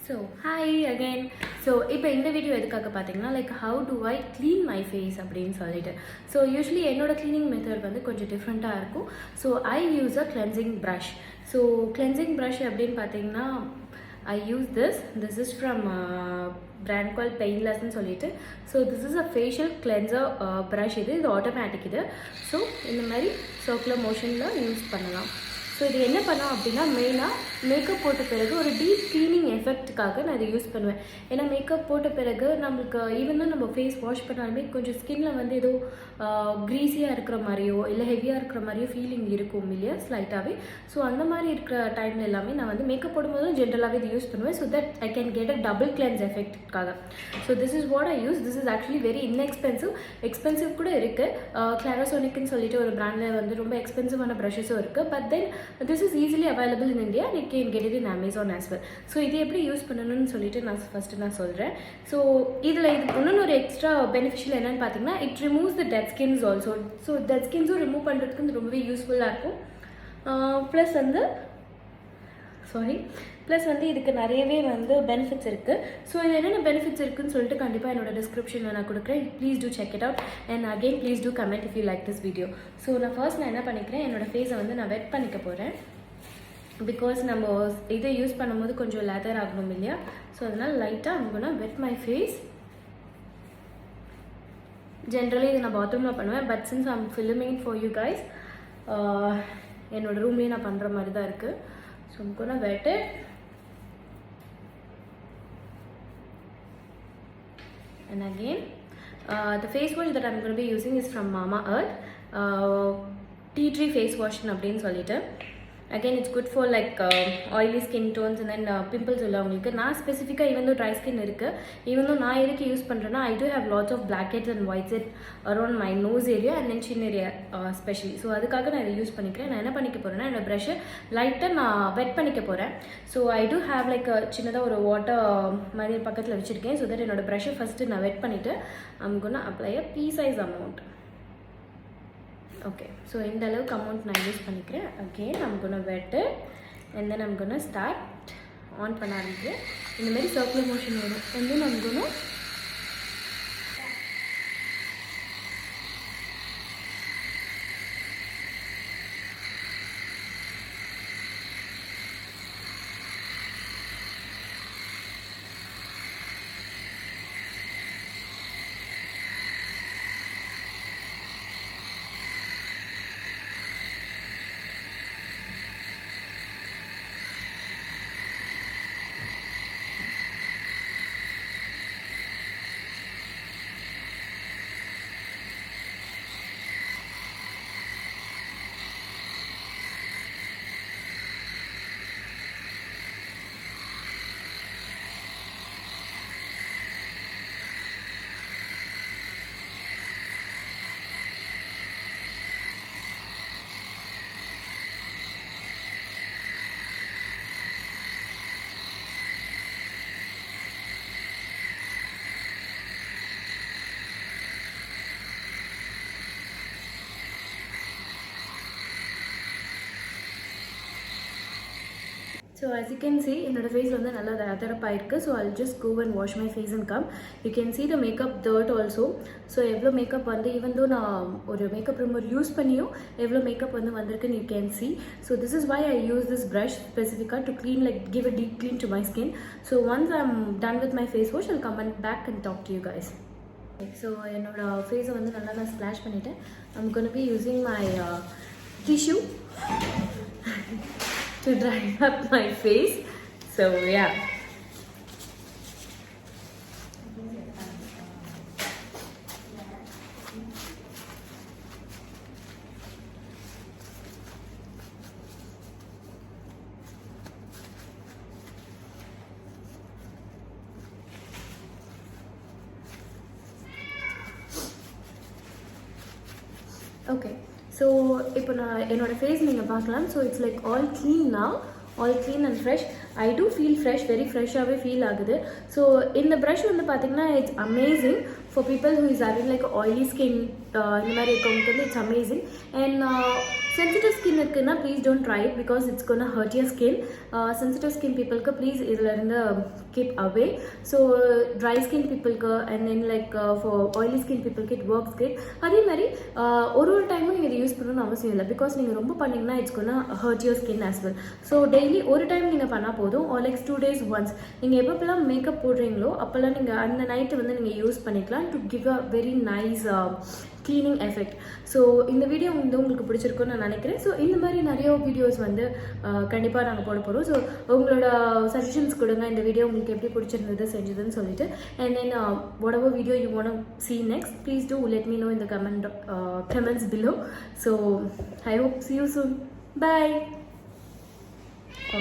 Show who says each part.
Speaker 1: So hi again. So இப்போ இந்த video எதுக்காக பார்த்தீங்கன்னா like how do I clean my face அப்படின்னு சொல்லிட்டு. ஸோ யூஸ்வலி என்னோட க்ளீனிங் மெத்தட் வந்து கொஞ்சம் டிஃப்ரெண்ட்டாக இருக்கும். So I use a cleansing brush. So cleansing brush அப்படின்னு பார்த்தீங்கன்னா I use this is from brand called Painlessன்னு சொல்லிட்டு. So this is a facial cleanser brush. இது ஆட்டோமேட்டிக். இது ஸோ இந்த மாதிரி சர்க்குலர் மோஷனில் யூஸ் பண்ணலாம். ஸோ இது என்ன பண்ணோம் அப்படின்னா மெயினாக மேக்கப் போட்ட பிறகு ஒரு டீப் க்ளீனிங் எஃபெக்ட்டுக்காக நான் இதை யூஸ் பண்ணுவேன். ஏன்னா மேக்கப் போட்ட பிறகு நம்மளுக்கு ஈவன் தான் நம்ம ஃபேஸ் வாஷ் பண்ணாலுமே கொஞ்சம் ஸ்கின்ல வந்து ஏதோ க்ரீஸியாக இருக்கிற மாதிரியோ இல்லை ஹெவியாக இருக்கிற மாதிரியோ ஃபீலிங் இருக்கும் இல்லையா ஸ்லைட்டாகவே. ஸோ அந்த மாதிரி இருக்கிற டைமில் எல்லாமே நான் வந்து மேக்கப் போடும்போது ஜென்ரலாகவே இது யூஸ் பண்ணுவேன். So that I can get a double cleanse எஃபெக்ட்டுக்காக. So this is what I use. This is actually very expensive கூட இருக்குது. கிளாரோசோனிக்னு சொல்லிட்டு ஒரு பிராண்டில் வந்து ரொம்ப எக்ஸ்பென்சிவான ப்ரஷஸும் இருக்குது. But then this is easily available in India. You can get it in Amazon as well. So இது எப்படி யூஸ் பண்ணணும்னு சொல்லிட்டு நான் சொல்கிறேன். ஸோ இதில் இது இன்னொன்று ஒரு எக்ஸ்ட்ரா பெனிஃபிஷியல் என்னென்னு பார்த்தீங்கன்னா it removes the dead skins also. So dead ஸ்கின்ஸும் ரிமூவ் பண்ணுறதுக்கு இது ரொம்பவே யூஸ்ஃபுல்லாக இருக்கும். ப்ளஸ் வந்து இதுக்கு நிறையவே வந்து பெனிஃபிட்ஸ் இருக்குது. ஸோ இது என்னென்ன பெனிஃபிட்ஸ் இருக்குதுன்னு சொல்லிட்டு கண்டிப்பாக என்னோட டிஸ்கிரிப்ஷனில் நான் கொடுக்குறேன். Please do check it out and again please do comment if you like this video. So நான் என்ன பண்ணிக்கிறேன், என்னோடய ஃபேஸை வந்து நான் வெட் பண்ணிக்க போகிறேன். பிகாஸ் நம்ம இதை யூஸ் பண்ணும்போது கொஞ்சம் லேதர் ஆகணும் இல்லையா. ஸோ அதனால் லைட்டாக அங்கே வெட் மை ஃபேஸ். ஜென்ரலி இது நான் பாத்ரூமில் பண்ணுவேன். But since I'm filming for you guys என்னோடய ரூம்லேயே நான் பண்ணுற மாதிரி தான் இருக்குது. So I'm gonna wet it. And again the face wash that I'm going to be using is from Mama Earth tea tree face wash அப்படின்னு சொல்லிட்டு. Again it's good for like oily skin tones and then pimples உள்ளவங்களுக்கு. நான் ஸ்பெசிஃபிக்காக even though dry skin இருக்குது, even though நான் எதுக்கு use பண்ணுறேன்னா I do have lots of blackheads and whites head around my nose area and then chin area specially. So அதுக்காக நான் இதை யூஸ் பண்ணிக்கிறேன். நான் என்ன பண்ணிக்க போகிறேன்னா என்னோட ப்ரஷ்ஷை லைட்டாக நான் வெட் பண்ணிக்க போகிறேன். So I do have like சின்னதாக ஒரு வாட்டர் மாதிரி பக்கத்தில் வச்சுருக்கேன். ஸோ தட் என்னோட ப்ரஷ்ஷை ஃபஸ்ட்டு நான் வெட் பண்ணிவிட்டு I'm gonna apply a pea size amount. Okay, so இந்த அளவுக்கு அமௌண்ட் நான் யூஸ் பண்ணிக்கிறேன். Again I'm gonna wet it and then I'm gonna start on பண்ண ஆரம்பிக்கிறேன். இந்த மாதிரி சர்க்குலர் மோஷன் வரும். and then I'm gonna So as you can see என்னோட ஃபேஸ் வந்து நல்லா ரதரப்பாக இருக்குது. So I'll just go and wash my face and come. You can see the makeup dirt also. So எவ்வளோ மேக்கப் வந்து even though நான் ஒரு makeup remover use பண்ணியும் எவ்வளோ மேக்கப் வந்து வந்திருக்குன்னு you can see. So this is why I use this brush specifically to clean, like give a deep clean to my skin. So once I'm done with my face wash I'll come back and talk to you guys. So என்னோட ஃபேஸை வந்து நல்லா நான் splash பண்ணிவிட்டேன். I'm going to be using my tissue to dry up my face. So yeah, okay. So இப்போ நான் என்னோடய face நீங்கள் பார்க்கலாம். So it's like all clean now, all clean and fresh. I do feel fresh, very ஃப்ரெஷ்ஷாகவே feel ஆகுது. So இந்த brush வந்து பார்த்திங்கன்னா it's amazing for people who is having like oily skin. இந்த மாதிரி இருக்கவங்களுக்கு வந்து it's amazing. And sensitive skin இருக்குன்னா please don't try it because it's gonna hurt your skin. Sensitive skin பீப்புளுக்கு ப்ளீஸ் இதில் இருந்து keep away. So dry skin people ku and then like for oily skin people it works great. அதே மாதிரி ஒரு டைமும் நீங்கள் இதை யூஸ் பண்ணணும்னு அவசியம் இல்லை, பிகாஸ் நீங்கள் ரொம்ப பண்ணிங்கன்னா it's gonna hurt your skin as well. So daily ஒரு டைம் நீங்கள் பண்ணால் போதும், ஆர் லைக் 2 days ஒன்ஸ். நீங்கள் எப்பப்பெல்லாம் மேக்கப் போடுறீங்களோ அப்போல்லாம் நீங்கள் அந்த நைட்டு வந்து நீங்கள் யூஸ் பண்ணிக்கலாம் to give a very nice cleaning effect. So இந்த வீடியோ வந்து உங்களுக்கு பிடிச்சிருக்குன்னு நான் நினைக்கிறேன். ஸோ இந்த மாதிரி நிறைய வீடியோஸ் வந்து கண்டிப்பாக நாங்கள் போட போகிறோம். ஸோ உங்களோட சஜஷன்ஸ் கொடுங்க, இந்த வீடியோ உங்களுக்கு எப்படி பிடிச்சிருந்தது செஞ்சதுன்னு சொல்லிட்டு. And then whatever video you want to see next, please do let me know in the comments below. So I hope see you soon. Bye.